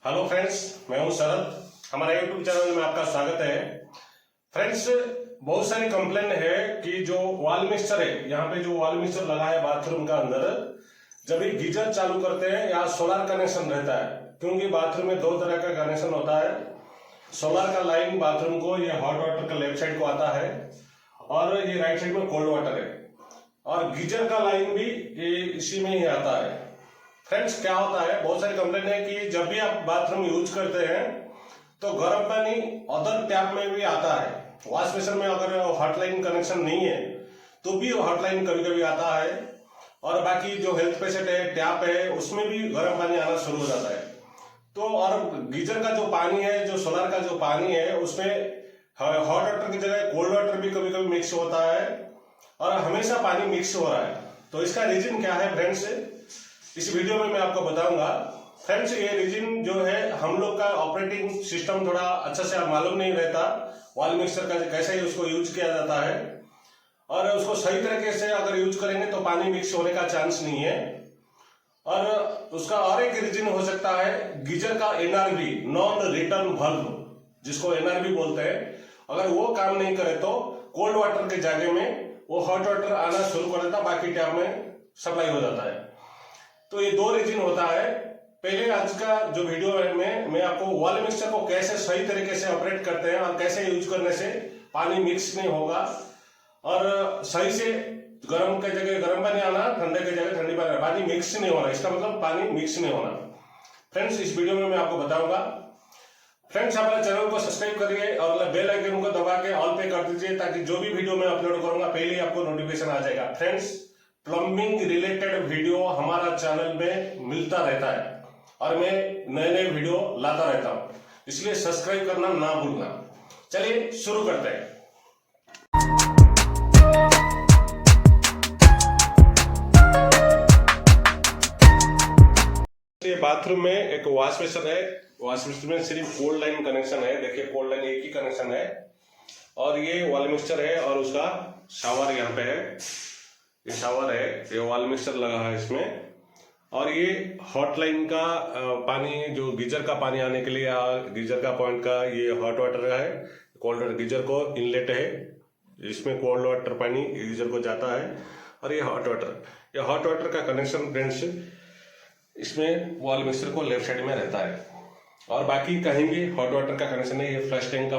Hello friends, मैं हूं शरद। हमारे यूट्यूब चैनल में आपका स्वागत है। फ्रेंड्स, बहुत सारी कंप्लेन है कि जो वॉल मिक्सचर है, यहाँ पे जो वॉल मिक्सचर लगा है बाथरूम का अंदर, जब भी गीजर चालू करते हैं या सोलर कनेक्शन रहता है, क्योंकि बाथरूम में दो तरह का कनेक्शन होता है। सोलर का लाइन बाथरूम को, ये हॉट वाटर का लेफ्ट साइड को आता है और ये राइट साइड में कोल्ड वाटर है, और गीजर का लाइन भी ये इसी में ही आता है। फ्रेंड्स, क्या होता है, बहुत सारी कंप्लेन है कि जब भी आप बाथरूम यूज करते हैं तो गर्म पानी अदर टैप में भी आता है। वॉश बेसिन में अगर हॉटलाइन कनेक्शन नहीं है तो भी हॉटलाइन कभी कभी आता है, और बाकी जो हेल्थ पेशेंट है टैप है उसमें भी गर्म पानी आना शुरू हो जाता है। तो और गीजर का जो पानी है, जो सोलर का जो पानी है, उसमें हॉट वाटर की जगह कोल्ड वाटर भी कभी कभी मिक्स होता है और हमेशा पानी मिक्स हो रहा है। तो इसका रीजन क्या है फ्रेंड्स, इस वीडियो में मैं आपको बताऊंगा। फ्रेंड्स, ये रीजन जो है, हम लोग का ऑपरेटिंग सिस्टम थोड़ा अच्छा से मालूम नहीं रहता वॉल मिक्सर का कैसे उसको यूज किया जाता है, और उसको सही तरीके से अगर यूज करेंगे तो पानी मिक्स होने का चांस नहीं है। और उसका और एक रीजन हो सकता है गीजर का एनआरवी, नॉन रिटर्न वाल्व, जिसको एनआरवी बोलते हैं, अगर वो काम नहीं करे तो कोल्ड वाटर के जगह में वो हॉट वाटर आना शुरू कर देता, बाकी टैप में सप्लाई हो जाता है। तो ये दो रीजन होता है। पहले आज का जो वीडियो है मैं आपको वॉल मिक्सचर को कैसे सही तरीके से ऑपरेट करते हैं और कैसे यूज करने से पानी मिक्स नहीं होगा, और सही से गर्म के जगह गर्म पानी आना, ठंडे के जगह ठंडी पानी मिक्स नहीं होना, इसका मतलब पानी मिक्स नहीं होना। फ्रेंड्स, इस वीडियो में मैं आपको बताऊंगा। फ्रेंड्स, हमारे चैनल को सब्सक्राइब करिए और बेल आइकन को दबा के ऑल पे कर दीजिए, ताकि जो भी वीडियो मैं अपलोड करूंगा पहले ही आपको नोटिफिकेशन आ जाएगा। फ्रेंड्स, प्लम्बिंग रिलेटेड वीडियो हमारा चैनल में मिलता रहता है और मैं नए नए वीडियो लाता रहता हूं, इसलिए सब्सक्राइब करना ना भूलना। चलिए शुरू करते हैं। ये बाथरूम में एक वॉश बेसिन है। वॉश बेसिन में सिर्फ कोल्ड लाइन कनेक्शन है। देखिए, कोल्ड लाइन एक ही कनेक्शन है, और ये वॉल मिक्सचर है और उसका शावर यहाँ पे है। ये शावर है, ये वॉल मिक्सचर लगा है इसमें, और ये हॉट लाइन का पानी, जो गीजर का पानी आने के लिए, गीजर का पॉइंट का ये हॉट वाटर है, कोल्ड वाटर गीजर को इनलेट है, इसमें कोल्ड वाटर पानी गीजर को जाता है, और ये हॉट वाटर का कनेक्शन फ्रेंड्स इसमें वॉल मिक्सचर को लेफ्ट साइड में रहता है, और बाकी कहीं भी हॉट वाटर का कनेक्शन है। ये फ्लश टैंक का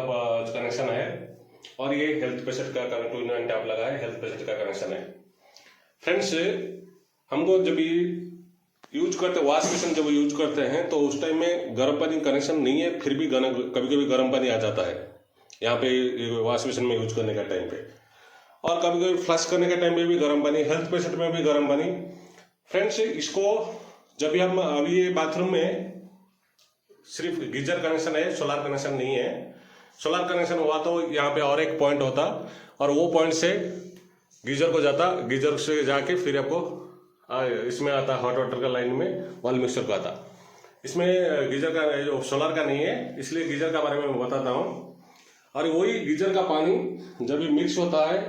कनेक्शन है, और ये हेल्थ पेशेंट का टू इन वन टैप लगा है, हेल्थ पेशेंट का कनेक्शन है। फ्रेंड्स, हमको जब भी यूज करते, वॉश बेसिन जब यूज करते हैं तो उस टाइम में गर्म पानी कनेक्शन नहीं है, फिर भी कभी कभी गर्म पानी आ जाता है यहाँ पे वॉश बेसिन में यूज करने का टाइम पे, और कभी कभी फ्लश करने के टाइम पे भी गर्म पानी, हेल्थ पेशेंट में भी गर्म पानी। फ्रेंड्स, इसको जब भी हम, अभी ये बाथरूम में सिर्फ गीजर कनेक्शन है, सोलर कनेक्शन नहीं है। सोलर कनेक्शन हुआ तो यहाँ पे और एक पॉइंट होता, और वो पॉइंट से गीजर को जाता, गीजर से जाके फिर आपको इसमें आता, हॉट वाटर का लाइन में वॉल मिक्सचर को आता। इसमें गीजर का, जो सोलर का नहीं है, इसलिए गीजर का बारे में मैं बताता हूँ। और वही गीजर का पानी जब भी मिक्स होता है,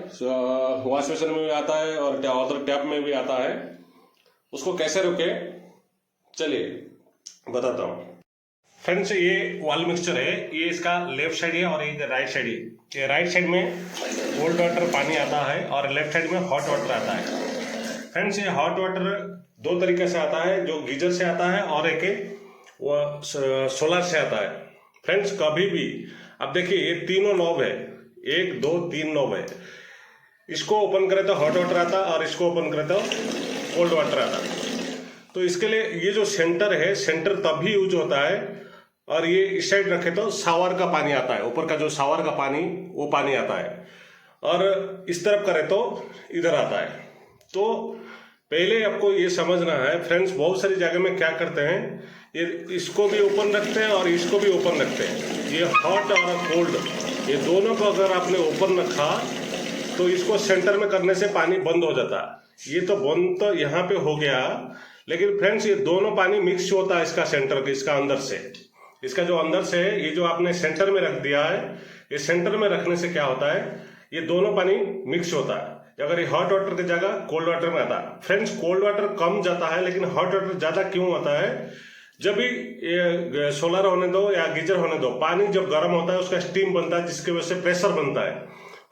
वॉश बेसिन में भी आता है और अदर टैप में भी आता है, उसको कैसे रोके चलिए बताता हूँ। फ्रेंड्स, ये वॉल मिक्सचर है, ये इसका लेफ्ट साइड है और ये राइट साइड है। ये राइट साइड में कोल्ड वाटर पानी आता है और लेफ्ट साइड में हॉट वाटर आता है। फ्रेंड्स, ये हॉट वाटर दो तरीके से आता है, जो गीजर से आता है और एक वो सोलर से आता है। फ्रेंड्स, कभी भी अब देखिए, ये तीनों नॉब है, 1 2 3 नॉब है। इसको ओपन करें तो हॉट वाटर आता, और इसको ओपन करें तो कोल्ड वाटर आता। तो इसके लिए ये जो सेंटर है, सेंटर तभी यूज होता है, और ये इस साइड रखे तो शावर का पानी आता है, ऊपर का जो शावर का पानी, वो पानी आता है, और इस तरफ करें तो इधर आता है। तो पहले आपको ये समझना है फ्रेंड्स, बहुत सारी जगह में क्या करते हैं, ये इसको भी ओपन रखते हैं और इसको भी ओपन रखते हैं। ये हॉट और कोल्ड, ये दोनों को अगर आपने ओपन रखा तो इसको सेंटर में करने से पानी बंद हो जाता है। ये तो बंद तो यहाँ पे हो गया, लेकिन फ्रेंड्स, ये दोनों पानी मिक्स होता है इसका सेंटर, इसका अंदर से, इसका जो अंदर से है, ये जो आपने सेंटर में रख दिया है, ये सेंटर में रखने से क्या होता है, ये दोनों पानी मिक्स होता है। अगर ये हॉट वाटर की जगह कोल्ड वाटर में आता है। फ्रेंड्स, कोल्ड वाटर कम जाता है, लेकिन हॉट वाटर ज्यादा क्यों आता है, जब भी ये सोलर होने दो या गीजर होने दो, पानी जब गर्म होता है उसका स्टीम बनता है, जिसकी वजह से प्रेशर बनता है,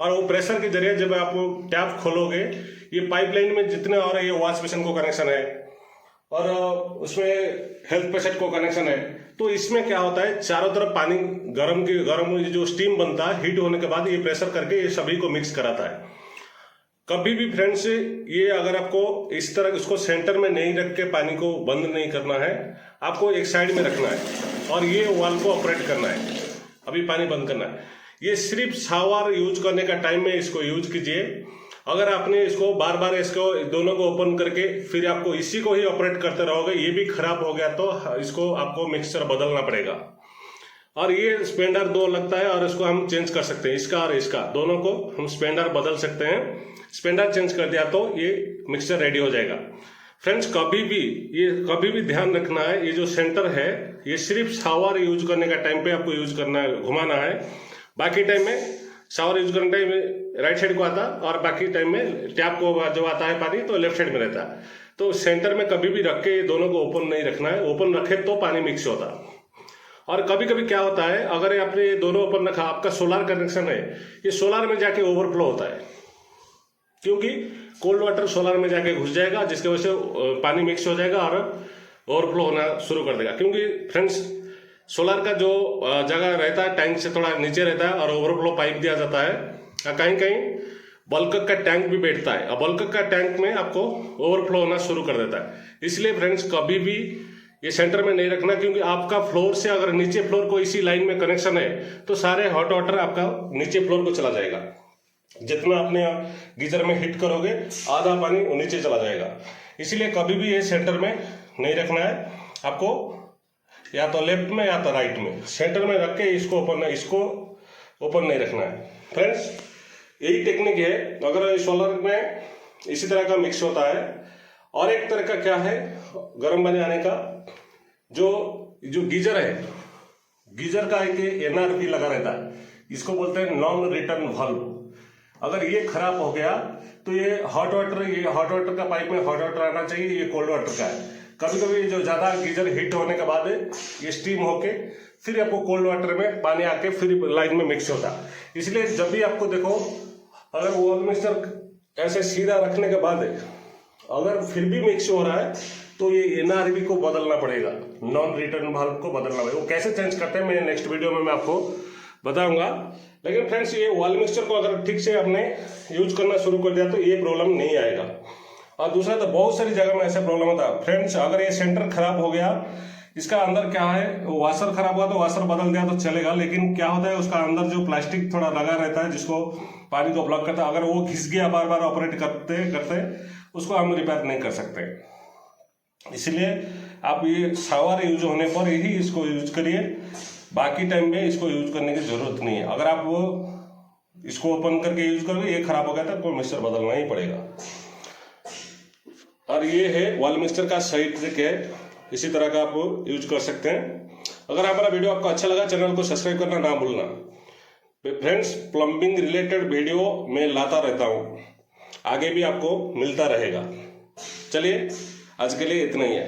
और वो प्रेशर के जरिए जब आप टैप खोलोगे, ये पाइपलाइन में जितने और ये वॉश बेसिन को कनेक्शन है और उसमें हेल्थ पेशेंट को कनेक्शन है, तो इसमें क्या होता है, चारों तरफ पानी गर्म जो स्टीम बनता है, हीट होने के बाद ये प्रेशर करके ये सभी को मिक्स कराता है। कभी भी फ्रेंड्स ये अगर आपको इस तरह इसको सेंटर में नहीं रख के पानी को बंद नहीं करना है, आपको एक साइड में रखना है और ये वाल्व को ऑपरेट करना है, अभी पानी बंद करना है। ये सिर्फ शावर यूज करने का टाइम में इसको यूज कीजिए। अगर आपने इसको बार बार इसको दोनों को ओपन करके फिर आपको इसी को ही ऑपरेट करते रहोगे, ये भी खराब हो गया तो इसको आपको मिक्सचर बदलना पड़ेगा। और ये स्पेंडर 2 लगता है और इसको हम चेंज कर सकते हैं, इसका और इसका दोनों को हम स्पेंडर बदल सकते हैं। स्पेंडर चेंज कर दिया तो ये मिक्सचर रेडी हो जाएगा। फ्रेंड्स कभी भी ध्यान रखना है, ये जो सेंटर है ये सिर्फ शावर यूज करने का टाइम पे आपको यूज करना है, घुमाना है। बाकी टाइम में शावर यूज करने टाइम में राइट साइड को आता है और बाकी टाइम में टैप को जब आता है पानी तो लेफ्ट साइड में रहता है। तो सेंटर में कभी भी रख के ये दोनों को ओपन नहीं रखना है, ओपन रखे तो पानी मिक्स होता है। और कभी कभी क्या होता है, अगर आपने ये दोनों ओपन रखा, आपका सोलर कनेक्शन है, ये सोलर में जाके ओवरफ्लो होता है, क्योंकि कोल्ड वाटर सोलर में जाके घुस जाएगा, जिसकी वजह से पानी मिक्स हो जाएगा और ओवरफ्लो होना शुरू कर देगा। क्योंकि फ्रेंड्स सोलर का जो जगह रहता है टैंक से थोड़ा नीचे रहता है और ओवरफ्लो पाइप दिया जाता है, कहीं कहीं बल्क का टैंक भी बैठता है और बल्क का टैंक में आपको ओवरफ्लो होना शुरू कर देता है। इसलिए फ्रेंड्स कभी भी ये सेंटर में नहीं रखना, क्योंकि आपका फ्लोर से अगर नीचे फ्लोर को इसी लाइन में कनेक्शन है तो सारे हॉट वाटर आपका नीचे फ्लोर को चला जाएगा। जितना अपने गीजर में हीट करोगे आधा पानी नीचे चला जाएगा। इसलिए कभी भी ये सेंटर में नहीं रखना है, आपको या तो लेफ्ट में या तो राइट में, सेंटर में रख के इसको ओपन नहीं रखना है। फ्रेंड्स यही टेक्निक है। अगर सोलर में इसी तरह का मिक्स होता है। और एक तरह का क्या है गर्म पानी आने का, जो गीजर है, गीजर का एक एनआरपी लगा रहता है, इसको बोलते हैं नॉन रिटर्न वाल्व। अगर ये खराब हो गया तो ये हॉट वाटर का पाइप में हॉट वाटर आना चाहिए, ये कोल्ड वाटर का है। कभी कभी जो ज्यादा गीजर हीट होने के बाद ये स्टीम होके फिर आपको कोल्ड वाटर में पानी आके फिर लाइन में मिक्स होता है। इसलिए जब भी आपको देखो, अगर वॉल मिक्सर ऐसे सीधा रखने के बाद अगर फिर भी मिक्स हो रहा है तो ये एनआरबी को बदलना पड़ेगा, नॉन रिटर्न वाल्व को बदलना पड़ेगा। वो कैसे चेंज करते हैं मैं नेक्स्ट वीडियो में मैं आपको बताऊंगा। लेकिन फ्रेंड्स ये वॉल मिक्सचर को अगर ठीक से आपने यूज करना शुरू कर दिया तो ये प्रॉब्लम नहीं आएगा। और दूसरा तो बहुत सारी जगह में ऐसा प्रॉब्लम होता है फ्रेंड्स, अगर ये सेंटर खराब हो गया, इसका अंदर क्या है, वाशर खराब हुआ तो वाशर बदल दिया तो चलेगा, लेकिन क्या होता है उसका अंदर जो प्लास्टिक थोड़ा लगा रहता है जिसको पानी को ब्लॉक करता है, अगर वो घिस गया बार बार ऑपरेट करते करते उसको हम रिपेयर नहीं कर सकते। इसलिए आप ये शावर यूज होने पर ही इसको यूज करिए, बाकी टाइम में इसको यूज करने की जरूरत नहीं है। अगर आप वो इसको ओपन करके यूज करोगे, ये खराब हो गया तो मिक्सचर बदलना ही पड़ेगा। और ये है वॉल मिक्सचर का सही ट्रिक है, इसी तरह का आप यूज कर सकते हैं। अगर हमारा वीडियो आपको अच्छा लगा, चैनल को सब्सक्राइब करना ना भूलना। फ्रेंड्स प्लम्बिंग रिलेटेड वीडियो मैं लाता रहता हूँ, आगे भी आपको मिलता रहेगा। चलिए आज के लिए इतना ही है।